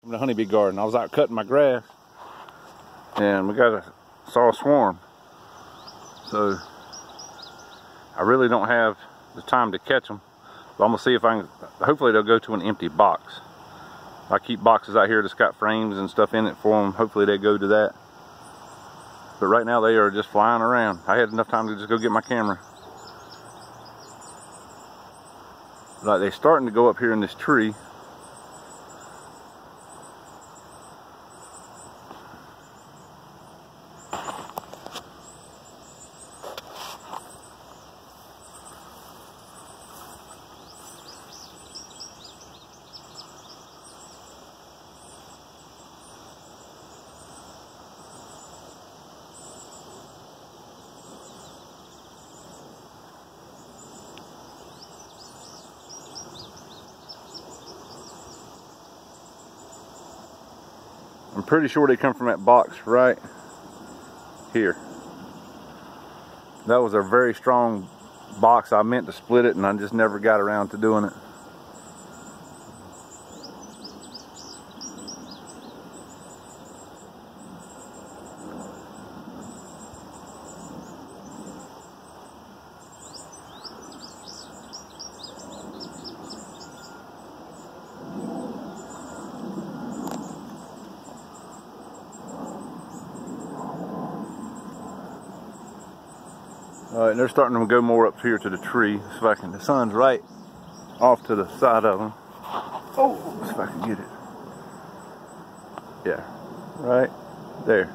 From the honeybee garden. I was out cutting my grass and we saw a swarm. So I really don't have the time to catch them. But I'm gonna see if I can, hopefully they'll go to an empty box. I keep boxes out here that's got frames and stuff in it for them. Hopefully they go to that. But right now they are just flying around. I had enough time to just go get my camera. Like they're starting to go up here in this tree. I'm pretty sure they come from that box right here. That was a very strong box. I meant to split it and I just never got around to doing it. Alright, they're starting to go more up here to the tree. See if I can, the sun's right off to the side of them. Oh, see if I can get it. Yeah, right there.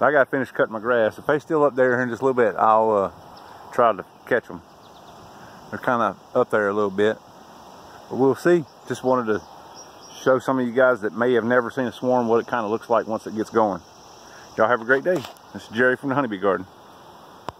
I gotta finish cutting my grass. If they're still up there in just a little bit, I'll try to catch them. They're kind of up there a little bit, but we'll see. Just wanted to show some of you guys that may have never seen a swarm what it kind of looks like once it gets going. Y'all have a great day. This is Jerry from the Honeybee Garden.